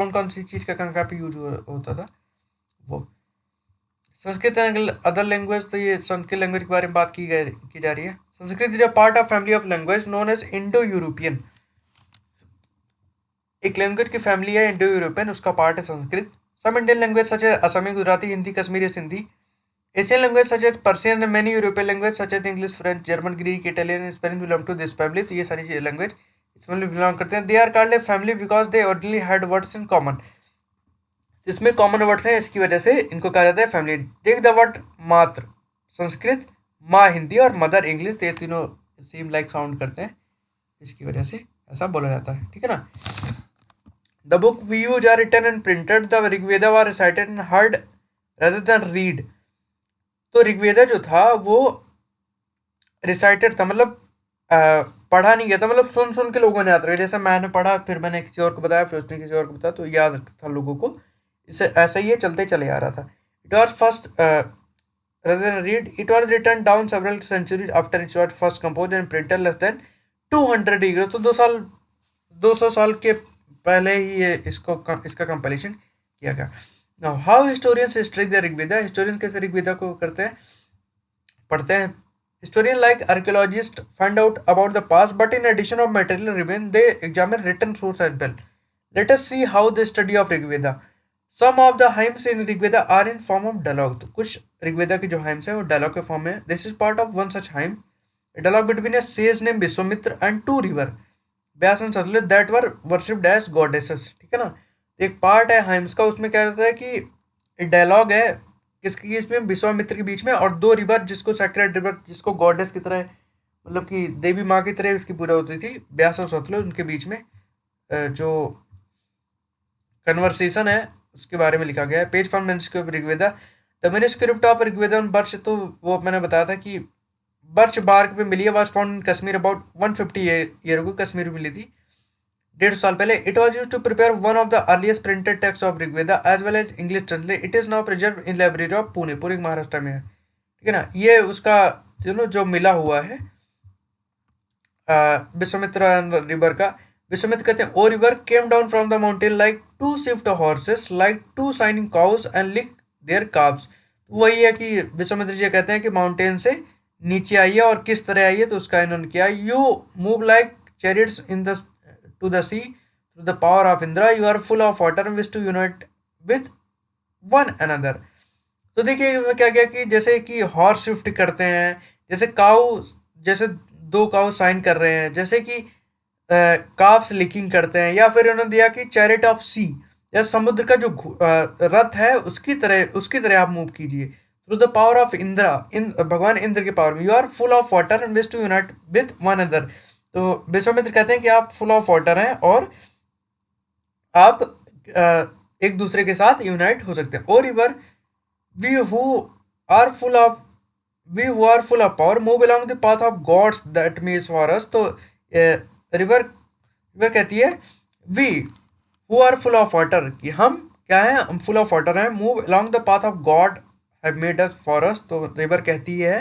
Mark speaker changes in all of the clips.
Speaker 1: कौन कौन सी चीज़ का कहाँ पे यूज होता था वो। संस्कृत एंड अदर लैंग्वेज, तो ये संस्कृत लैंग्वेज के बारे में बात की जा रही है। Sanskrit is a part of family of language known as Indo European. एक लैंग्वेज की फैमिली है इंडो यूरोपियन, उसका पार्ट है Sanskrit. Some Indian language such है Assamese, Gujarati, Hindi, Kashmiri, Sindhi. Asian language such है Persian, many European language such है English, French, German, Greek, Italian, Spanish belong to this family. तो ये सारी लैंग्वेज इस फैमिली बिलोंग करते हैं। They are called a family because they originally had words in common. इसमें common words हैं, इसकी वजह से इनको कहा जाता है फैमिली। टेक द वर्ड मात्र संस्कृत, माँ हिंदी और मदर इंग्लिश, ये तीनों सेम लाइक साउंड करते हैं, इसकी वजह से ऐसा बोला जाता है, ठीक है ना। The book we use are written and printed, the Rigveda were recited and heard rather than read. तो ऋग्वेदा जो था वो रिसाइटेड था, मतलब पढ़ा नहीं गया था, मतलब सुन सुन के लोगों ने याद रखा। जैसे मैंने पढ़ा, फिर मैंने किसी और को बताया, फिर उसने किसी और को बताया, तो याद था लोगों को। इससे ऐसा ही ये चलते चले आ रहा था। It was first rather than read, it was written down several centuries after it was first composed and printed less than 200 year. तो 200 साल के पहले ही ये इसका कंपाइलेशन किया गया। Now how historians study the Rigveda. Historian कैसे ऋग्वेदा को करते हैं, पढ़ते हैं। Historian like archaeologist find out about the past, but in addition of material remain they examine written source as well. Let us see how the study of Rigveda. Some of the hymns in Rigveda are in form of dialogue. तो कुछ ऋग्वेदा के जो hymns हैं वो dialogue के form में। This is part of one such hymn, dialogue between a sage name Vishwamitra and two river Beas and Sutlej that were worshipped as goddesses, ठीक है ना। एक पार्ट है हाइम्स का, उसमें क्या रहता है कि डायलॉग है किसकी, इसमें विश्वामित्र के बीच में, और दो रिवर जिसको सेक्रेड रिवर, जिसको गॉडेस की तरह, मतलब कि देवी माँ की तरह उसकी पूजा होती थी, व्यास और सतलुज, उनके बीच में जो कन्वर्सेशन है उसके बारे में लिखा गया है। Page from manuscript Rigveda. The manuscript of Rigveda birch, तो वो मैंने बताया था कि बर्च बार्क पे मिली है, was found in Kashmir about 150 year ago, Kashmir में मिली थी 150 साल पहले। It was used to prepare one of the earliest printed text of Rigveda as well as English translate. It is now preserve in library of Pune, पूरे महाराष्ट्र में है, ठीक है ना। ये उसका जो मिला हुआ है विश्वामित्र रिवर का। विश्वामित्र कहते हैं, O river came down from the mountain like two swift horses like two shining cows and lick their cubs. वही है कि विश्वामित्र जी कहते हैं कि माउंटेन से नीचे आई है, और किस तरह आई है, तो उसका इन्होंने किया। You move like chariots in the to the sea through the power of Indra, you are full of water and wish to unite with one another. तो देखिए क्या क्या कि जैसे कि हॉर्स शिफ्ट करते हैं, जैसे काऊ, जैसे दो काऊ साइन कर रहे हैं, जैसे कि काफ्स लिकिंग करते हैं, या फिर उन्होंने दिया कि चैरिट ऑफ सी, या समुद्र का जो रथ है उसकी तरह आप मूव कीजिए through the power of Indra, इन भगवान इंद्र के पावर में। You are full of water and wish to unite with one other. तो विश्वामित्र कहते हैं कि आप फुल ऑफ वाटर हैं और आप एक दूसरे के साथ यूनाइट हो सकते हैं। और river we who are full of we who are full of power move along the path of gods that means for us। तो रिवर रिवर कहती है we who are full of water, कि हम क्या हैं, हम full of water हैं, move along the path of God have made us for us। तो रिवर कहती है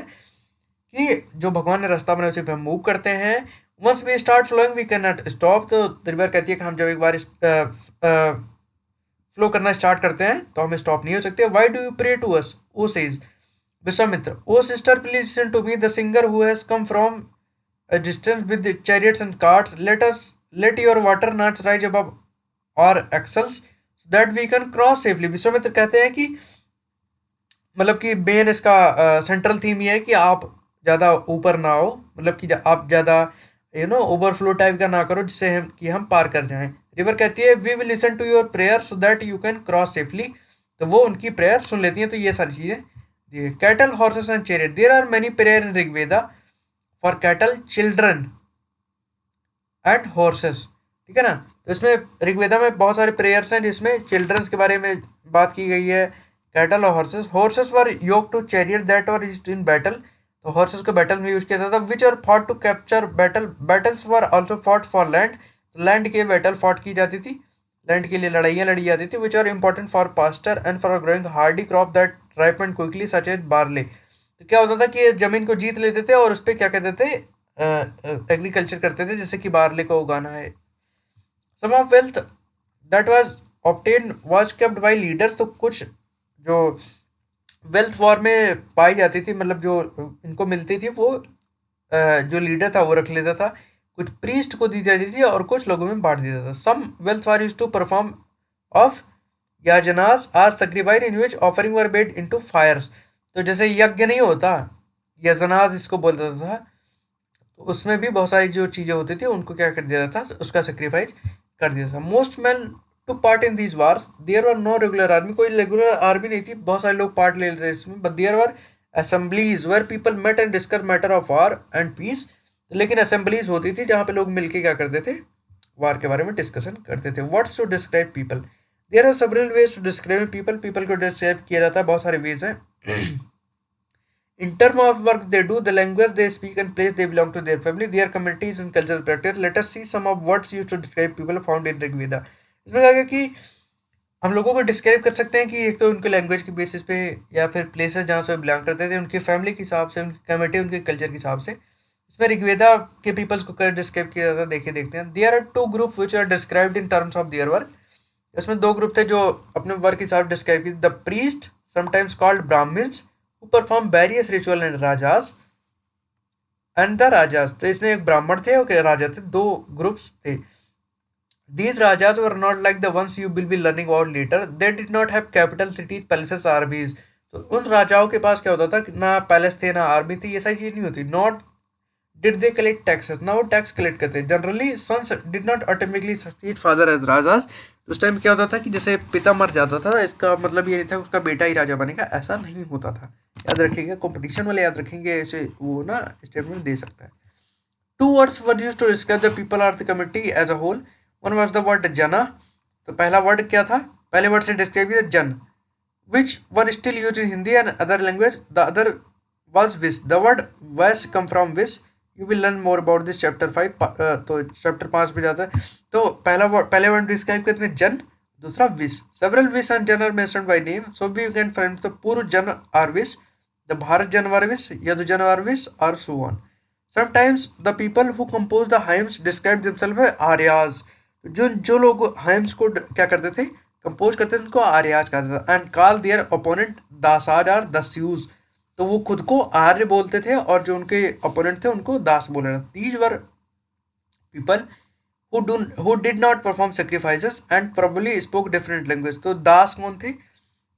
Speaker 1: कि जो भगवान ने रास्ता बनाया उसी पे हम मूव करते हैं। once we start flowing we cannot stop। तो रिवर कहती है कि हम जब एक बार फ्लो करना स्टार्ट करते हैं तो हमें स्टॉप नहीं हो सकते। why do you pray to us, O says Vishwamitra, oh sister, please listen to me. The singer who has come from a distance with the chariots and carts, let your water not rise above our axles, so that we can cross safely। Vishwamitra कहते हैं कि मतलब कि main इसका central theme ये है कि आप ज़्यादा ऊपर ना हो, मतलब कि आप ज़्यादा ओवरफ्लो टाइप का ना करो, जिससे हम पार कर जाएं। रिवर कहती है we will listen to your prayer so that you can cross safely. तो वो उनकी प्रेयर सुन लेती हैं। तो ये सारी चीज़ें, cattle, horses and chariot. There are many prayer in Rigveda for cattle, children and horses, ठीक है ना। तो इसमें ऋग्वेदा में बहुत सारे प्रेयर्स हैं जिसमें चिल्ड्रंस के बारे में बात की गई है, कैटल और horses. Horses were yoke to chariot that were used in battle. तो हॉर्सेस को बैटल में यूज किया जाता था। Which are fought to capture battle, battles were also fought for land. Land के बैटल फॉट की जाती थी, लैंड के लिए लड़ाइयाँ लड़ी जाती थी। Which are important for pasture and for growing hardy crop that ripen quickly such as barley. तो क्या होता था कि ये जमीन को जीत लेते थे और उस पर क्या कहते थे, एग्रीकल्चर करते थे, जैसे कि बार्ले को उगाना है। Some of wealth that was obtain was kept by leaders, तो कुछ जो वेल्थ वॉर में पाई जाती थी, मतलब जो इनको मिलती थी वो जो लीडर था वो रख लेता था, कुछ प्रीस्ट को दी जाती थी और कुछ लोगों में बांट देता था. Some wealth were use to perform of yajnas or sacrificed in which offering were made into fires. तो जैसे यज्ञ नहीं होता, यजनास इसको बोलता था, तो उसमें भी बहुत सारी जो चीज़ें होती थी उनको क्या कर दिया था, उसका सेक्रीफाइस कर दिया था. Most man to part in these wars, there were no regular army, कोई रेगुलर आर्मी नहीं थी, बहुत सारे लोग पार्ट ले लेते थे इसमें, but there were assemblies where people met and discuss matter of war and peace. लेकिन असेंबलीज होती थी जहाँ पे लोग मिलके क्या करते थे, वार के बारे में डिस्कशन करते थे. What's to describe people, there are several ways to describe people. People को डिस्क्राइब किया जाता है, बहुत सारे वेज हैं. In terms of work they do, the language they speak and place they belong to their family, their communities and cultural practice. Let us see some of words used to describe people found in Rig Veda. इसमें कहा गया कि हम लोगों को describe कर सकते हैं कि एक तो उनके लैंग्वेज के बेसिस पे या फिर प्लेसेस जहाँ से बिलोंग करते थे, उनके फैमिली के हिसाब से, उनकी कम्युनिटी, उनके कल्चर के हिसाब से. इसमें ऋग्वेदा के पीपल्स को कर डिस्क्राइब किया जाता है. देखिए देखते हैं. There are two group which are described in terms of their work. इसमें दो ग्रुप थे जो अपने वर्क के हिसाब से डिस्क्राइब किए. The priest sometimes called Brahmins who perform various ritual and rajas and the rajas. तो इसमें एक ब्राह्मण थे और राजा थे, दो ग्रुप्स थे. These rajas were not like the ones you will be learning about later. They did not have capital cities, palaces, armies. तो उन राजाओं के पास क्या होता था कि ना पैलेस थे ना आर्मी थी, ये सारी चीज नहीं होती. Not did they collect taxes, ना वो टैक्स कलेक्ट करते. Generally sons did not automatically succeed father as rajas. उस टाइम क्या होता था कि जैसे पिता मर जाता था, इसका मतलब ये नहीं था उसका बेटा ही राजा बनेगा, ऐसा नहीं होता था. याद रखिएगा, कंपटीशन वाले याद रखेंगे, ऐसे वो ना स्टेटमेंट दे सकता है. Two words were used to describe the people or the community as a whole. One was the word jana. तो पहला वर्ड क्या था, पहले वर्ड से डिस्क्राइब किया जन, which were still used in Hindi and other language. The other was wish. The word wish come from wish. You will learn more about this chapter 5. तो chapter 5 पे जाता है. तो पहले वर्ड डिस्क्राइब करते हैं जन, दूसरा विश. Several vish and jana are mentioned by name, so we can find the Puru jana are wish, the Bharat जन आर विश, यदु जन आर विश, और so on. Sometimes the people who compose the hymns describe themselves as Arya's. जो लोग hymns को क्या करते थे, compose करते थे, उनको आर्याज कहते थे. And call their opponent Dasas or Dasyus. तो वो खुद को आर्य बोलते थे और जो उनके ओपोनेंट थे उनको दास बोले. These were people who did not perform sacrifices and probably spoke different language. तो दास कौन थे,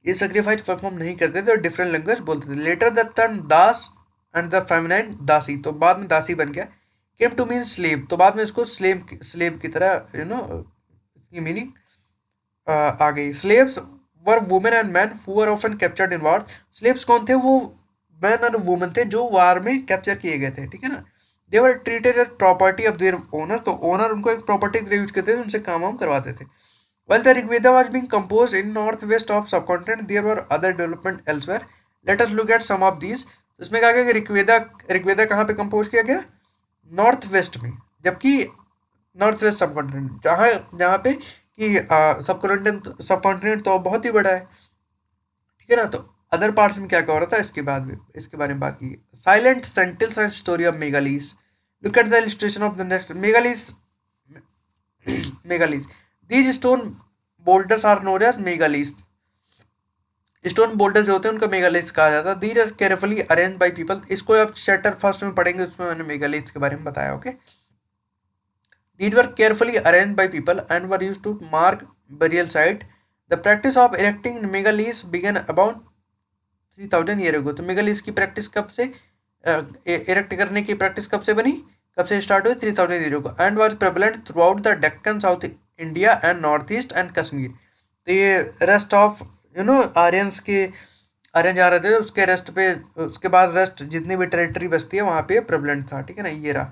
Speaker 1: ये सेक्रीफाइस परफॉर्म नहीं करते थे और डिफरेंट लैंग्वेज बोलते थे. Later the term dasa and the feminine dasi, तो बाद में दासी बन गया. केम टू मीन स्लेव, तो बाद में इसको स्लेव की तरह इसकी मीनिंग आ गई. Slaves were women and man who were often captured in war. Slaves कौन थे, वो मैन और वुमेन थे जो वार में कैप्चर किए गए थे, ठीक है ना. They were treated as property of their owner, तो ओनर उनको एक प्रॉपर्टी की तरह यूज करते थे, उनसे काम वाम करवाते थे. While the Rig Veda was being composed in northwest of subcontinent, there were other development elsewhere. Let us look at some of these. इसमें कहा गया कि ऋग्वेदा कहाँ पे कंपोज किया गया, नॉर्थ वेस्ट में, जबकि नॉर्थ वेस्ट सबकॉन्टिनेंट जहाँ पे कि सबकॉन्टिनेंट तो बहुत ही बड़ा है, ठीक है ना. तो अदर पार्ट्स में क्या क्या हो रहा था, इसके बारे में बात की. Silent sentinels and story of megaliths. Look at the illustration of the next. Megaliths. These stone boulders are known as megaliths. Stone boulder जो होते हैं उनको मेगालिथ्स कहा जाता है. These are carefully arranged by people. इसको आप चैप्टर फर्स्ट में पढ़ेंगे, उसमें मैंने मेगालिथ्स के बारे में बताया. Okay. These were carefully arranged by people and were used to mark burial site. The practice of erecting megaliths began about 3000 years ago. तो मेगालिथ्स की प्रैक्टिस कब से, इरेक्ट करने की प्रैक्टिस कब से बनी, कब से स्टार्ट हुई, 3000 years ago, and was prevalent throughout the Deccan, South India and north east and Kashmir. तो ये रेस्ट ऑफ आर्यंस आ रहे थे, उसके रेस्ट पे, उसके बाद रेस्ट जितनी भी टेरिटरी बसती है वहाँ पे प्रेवलेंट था, ठीक है ना. ये रहा.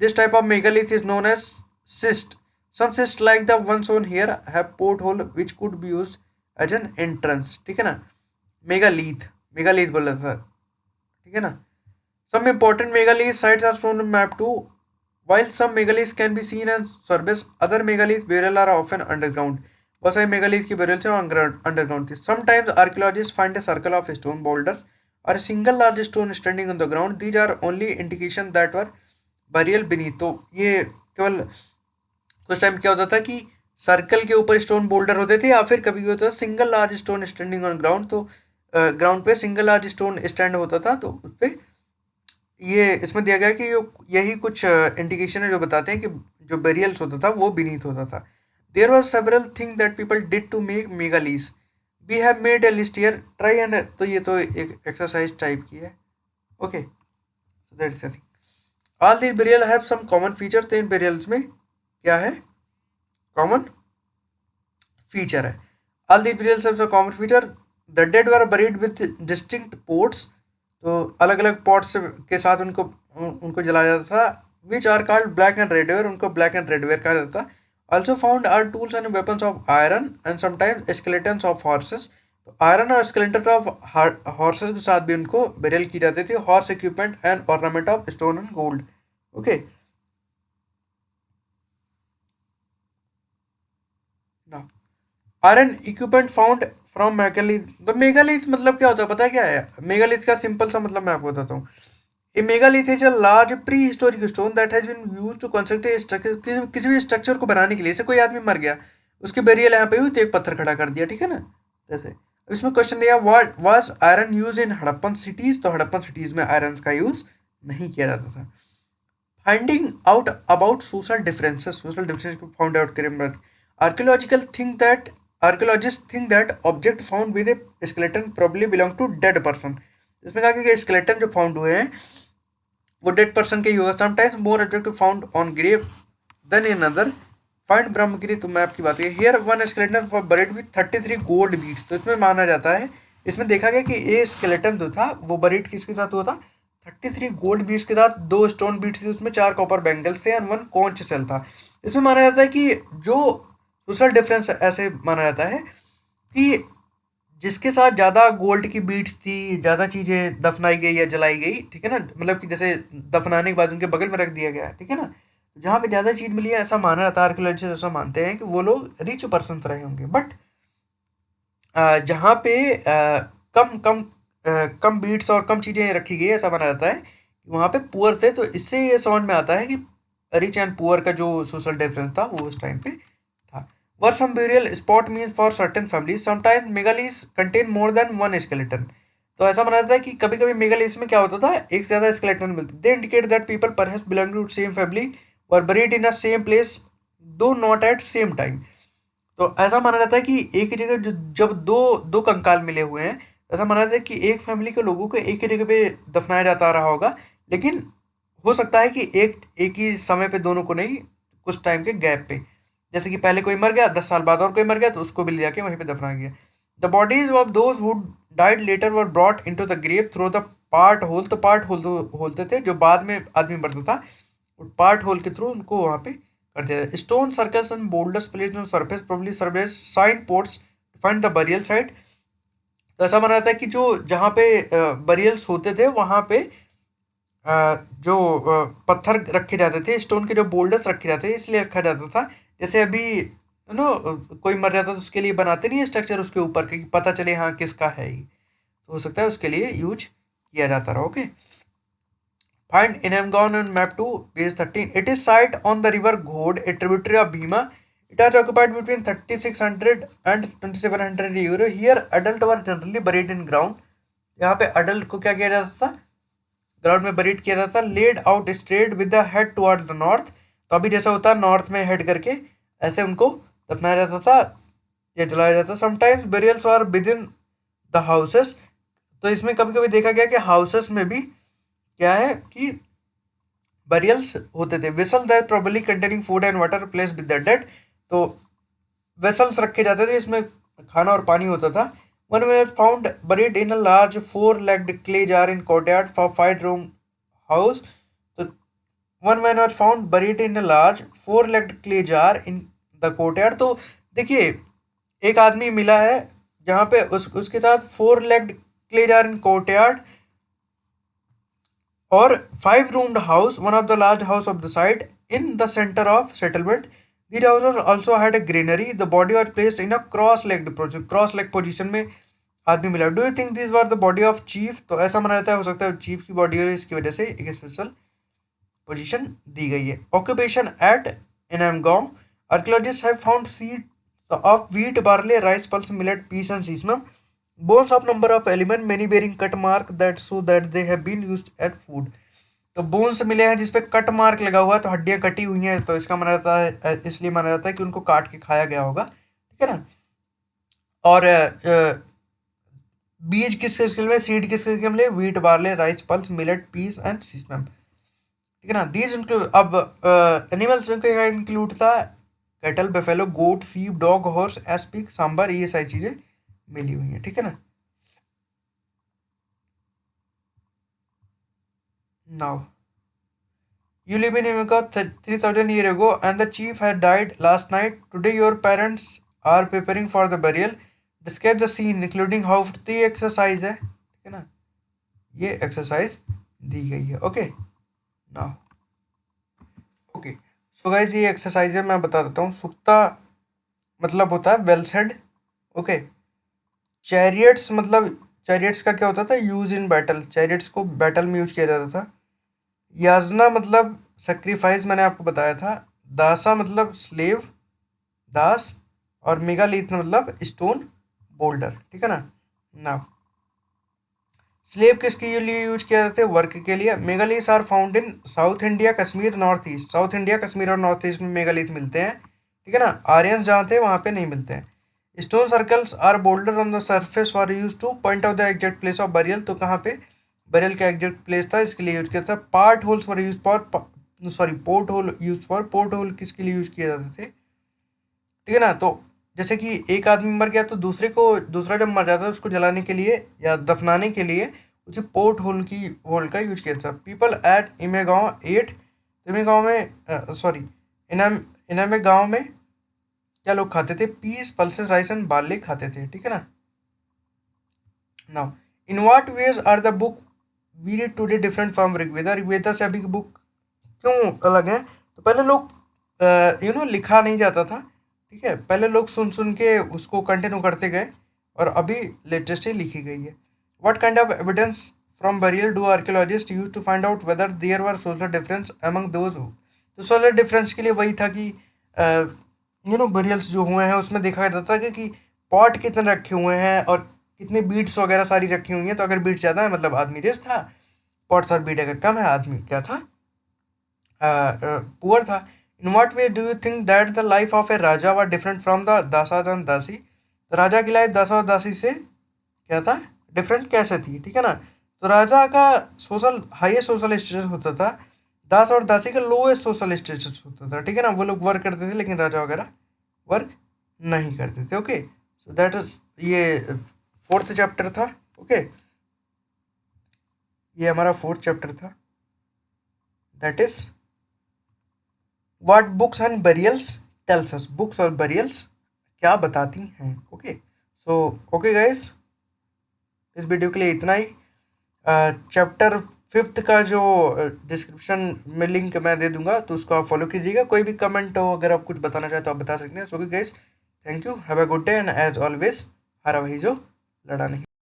Speaker 1: This type of megalith is known as cist. Some cist like the one shown here have porthole which could be used as an entrance, ठीक है ना. मेगालिथ बोला था, ठीक है ना. Some important megalith sites are shown in map two. While some megaliths can be seen on surface, other megalith burial are often underground. बहुत सारे मेगालिथ की burial से underground थी. Sometimes archaeologists find a circle of stone boulders or a single large stone standing on the ground. These are only indication that were burial beneath. तो ये केवल कुछ time क्या होता था कि सर्कल के ऊपर स्टोन बोल्डर होते थे, या फिर कभी भी होता था single large stone standing on ground, तो ग्राउंड पे सिंगल लार्ज स्टोन स्टैंड होता था, तो उस पे ये इसमें दिया गया कि यही कुछ इंडिकेशन है जो बताते हैं कि जो बेरियल्स होता था वो बीनीथ होता था। There were several thing that people did to make megaliths. We have made a list here, try and, तो ये तो एक एक्सरसाइज टाइप की है। Okay, so that is the thing. All the burial have some common feature, तो इन burials में क्या है, कॉमन फीचर है। All the burials have some common feature. The dead were buried with distinct pots, तो अलग अलग पॉट्स के साथ उनको उनको जलाया जाता था। Which are called black and redware, उनको ब्लैक एंड रेडवेयर कहा जाता था। Also found are tools and weapons of iron and sometimes skeletons of horses, तो आयरन और स्केलेटन ऑफ हॉर्सेस के साथ भी उनको बेरियल की जाती थी। Horse equipment and ornament of stone and gold. Okay, now iron equipment found from megalith. तो मेगालिथ मतलब क्या होता है, पता है क्या है मेगालिथ का सिंपल सा मतलब मैं आपको बताता हूँ। A megalith is a large prehistoric stone that has been used to construct a structure, किसी भी स्ट्रक्चर को बनाने के लिए। जैसे कोई आदमी मर गया, उसकी बेरियल यहाँ पे हुई तो एक पत्थर खड़ा कर दिया, ठीक है ना, जैसे। अब इसमें क्वेश्चन दिया, what was iron use in Harappan cities, तो हड़प्पन सिटीज में आयरन का यूज नहीं किया जाता था। Finding out about social differences को फाउंड आउट करें। Archaeological think that archaeologist think that object found with a skeleton probably belong to dead person. इसमें कहा कि स्केलेटन जो फाउंड हुए हैं वो डेड पर्सन के ही होगा। Sometimes more object found on grave then in other. Find Brahmagiri, तो मैं आपकी बात है। Here one skeleton for buried with 33 gold beads, तो इसमें माना जाता है, इसमें देखा गया कि ये स्केलेटन जो था वो बरीड किसके साथ हुआ था, 33 गोल्ड बीड्स के साथ। 2 स्टोन बीड्स थे, उसमें 4 कॉपर बैंगल्स थे एंड 1 कॉन्च सेल था। इसमें माना जाता है कि जो सोशल डिफरेंस ऐसे माना जाता है कि जिसके साथ ज़्यादा गोल्ड की बीड्स थी, ज़्यादा चीज़ें दफनाई गई या जलाई गई, ठीक है ना, मतलब कि जैसे दफनाने के बाद उनके बगल में रख दिया गया, ठीक है ना, जहाँ पे ज़्यादा चीज़ मिली है, ऐसा माना जाता है। आर्कियोलॉजिस्ट ऐसा मानते हैं कि वो लोग रिच पर्सन रहे होंगे। बट जहाँ पे कम कम कम बीट्स और कम चीज़ें रखी गई, ऐसा माना जाता है कि वहाँ पे पुअर थे। तो इससे ये समझ में आता है कि रिच एंड पुअर का जो सोशल डिफरेंस था वो उस टाइम पे था। Were from burial spot means for certain families sometimes megaliths contain more than one skeleton, तो ऐसा माना जाता है कि कभी कभी मेगालीज में क्या होता था, एक से ज़्यादा स्केलेटन मिलते। They indicate that people perhaps belong to same family were buried in a same place though not at same time. तो ऐसा माना जाता है कि एक ही जगह जब दो दो कंकाल मिले हुए हैं, ऐसा माना जाता है कि एक फैमिली के लोगों को एक ही जगह पे दफनाया जाता रहा होगा, लेकिन हो सकता है कि एक एक ही समय पे दोनों को नहीं, कुछ टाइम के गैप पे। जैसे कि पहले कोई मर गया, 10 साल बाद और कोई मर गया, तो उसको भी ले जाके वहीं पे दफना गया। The bodies of those who died later were brought into the grave through the part hole, तो पार्ट होल होलते थे जो बाद में आदमी मरता था, पार्ट होल के थ्रू उनको वहाँ पे कर दिया जाता। Stone circles and boulders placed on surface probably serve as sign ports to find the burial site, तो ऐसा माना जाता है कि जो जहाँ पे बरियल्स होते थे वहाँ पे जो पत्थर रखे जाते थे, स्टोन के जो बोल्डर्स रखे जाते थे, इसलिए रखा जाता था। जैसे अभी नो कोई मर जाता तो उसके लिए बनाते नहीं है स्ट्रक्चर उसके ऊपर कि पता चले हाँ किसका है ही, तो हो सकता है उसके लिए यूज किया जाता रहा। Okay, find Inamgaon on map 2 page 13. It is site on the river Ghod, a tributary of Bhima. It was occupied between 3600 and 2700 euro. Here adult were generally buried in ground. यहाँ पे adult को क्या किया जाता था, ground में buried किया जाता था। Laid out straight with the head toward the north, तो अभी जैसा होता है नॉर्थ में हेड करके ऐसे उनको दफनाया जाता था या जलाया जाता था। Sometimes burials are within the houses, तो इसमें कभी कभी देखा गया कि हाउसेस में भी क्या है कि बरियल्स होते थे। Vessel that probably containing food and water place with the dead, तो वेसल्स रखे जाते थे, इसमें खाना और पानी होता था। One we found buried in a large 4-legged clay jar in courtyard for 5-room house, तो one man were found buried in a large 4-legged clay jar in the courtyard. तो देखिए एक आदमी मिला है जहाँ पे उसके साथ 4-legged clay jar in courtyard or 5-roomed house, one of the large house of the site in the center of settlement. These houses also had a granary. The body was placed in a cross-legged position. Cross-leg position में आदमी मिला। Do you think this were the body of chief, तो ऐसा माना जाता है, हो सकता है चीफ की बॉडी हो, इसकी वजह से एक स्पेशल पोजीशन दी गई है। Occupation at Inamgaon, Archaeologists have found seeds of wheat, barley, rice, pulse, millet, peas, and sesame. Bones of number of element, many bearing cut mark that show that they have been used at food. तो bones मिले हैं जिसपे cut mark लगा हुआ है, तो हड्डियां कटी हुई हैं, तो इसका माना जाता है, इसलिए माना जाता है कि उनको काट के खाया गया होगा, ठीक है ना। और बीज किस किस के लिए, सीड किस किस के लिए, wheat, barley, rice, pulse, millet, peas and sesame, ठीक है ना। दीज इंक्लूड, अब एनिमल्स में क्या इंक्लूड था, कैटल, बेफेलो, गोट, सीप, डॉग, हॉर्स, एस्पिक, सांबर, ये सारी चीजें मिली हुई हैं, ठीक है ना। Now you live in America 3,000 years ago and the chief had died last night. Today your parents are preparing for the burial. Describe the scene including how the exercise है, ठीक है ना। ये एक्सरसाइज दी गई है, okay. Now okay, so guys ये exercise है, मैं बता देता हूँ। सुक्ता मतलब होता है वेल सेड, ओके। चैरियट्स मतलब, चैरियट्स का क्या होता था, यूज इन बैटल, चैरियट्स को बैटल में यूज किया जाता था। याजना मतलब सेक्रीफाइस, मैंने आपको बताया था। दासा मतलब स्लेव, दास। और मेगालिथ मतलब स्टोन बोल्डर, ठीक है ना। नाउ स्लेव किसके लिए यूज किया जाते हैं, वर्क के लिए। Megalith are found in south India, Kashmir, north east. South India, Kashmir और नॉर्थ ईस्ट में मेगालिथ मिलते हैं, ठीक है ना। आर्यंस जहाँ थे वहाँ पे नहीं मिलते हैं। Stone circles or boulder on the surface for use to point out the exact place of burial, तो कहाँ पे बरियल का एग्जैक्ट प्लेस था, इसके लिए यूज किया था। Part holes for use for, sorry port hole use for, port hole किसके लिए यूज किए जाते थे, ठीक है ना। तो जैसे कि एक आदमी मर गया तो दूसरा जब मर जाता है उसको जलाने के लिए या दफनाने के लिए उसे पोर्ट होल का यूज किया था। पीपल एट इमेगांव एट, तो इमेगांव में सॉरी इनामे गांव में क्या लोग खाते थे, peas, pulses, rice and barley खाते थे, ठीक है ना। Now in what ways are the book we read today different from Rigveda, Rigveda से अभी की बुक क्यों अलग है। तो पहले लोग लिखा नहीं जाता था, ठीक है, पहले लोग सुन सुन के उसको कंटिन्यू करते गए और अभी लेटेस्ट ही लिखी गई है। What kind of evidence from burial do archaeologist use to find out whether there were social difference among those who, तो सोशल डिफरेंस के लिए वही था कि बरियल्स जो हुए हैं उसमें देखा जाता था कि पॉट कितने रखे हुए हैं और कितने बीट्स वगैरह सारी रखी हुई हैं। तो अगर बीट ज़्यादा है मतलब आदमी रिच था, पॉट्स और बीट अगर कम है आदमी क्या था, पुअर था। In what way do you think that the life of a raja were different from the Dasas and dasi, तो राजा की लाइफ दासा और दासी से क्या था, डिफरेंट कैसे थी, ठीक है ना। तो राजा का सोशल हाईएस्ट सोशल स्टेटस होता था, दास और दासी का लोएस्ट सोशल स्टेटस होता था, ठीक है ना। वो लोग वर्क करते थे लेकिन राजा वगैरह वर्क नहीं करते थे, ओके। सो दैट इज, ये फोर्थ चैप्टर था, ओके। ये हमारा फोर्थ चैप्टर था, that is what books and burials tells us, books और बरियल्स क्या बताती हैं, ओके। सो ओके गाइस, इस वीडियो के लिए इतना ही। चैप्टर फिफ्थ का जो डिस्क्रिप्शन में लिंक मैं दे दूंगा तो उसको आप फॉलो कीजिएगा। कोई भी कमेंट हो, अगर आप कुछ बताना चाहे तो आप बता सकते हैं। So okay guys, thank you, have a good day and as always हरा वही जो लड़ा नहीं।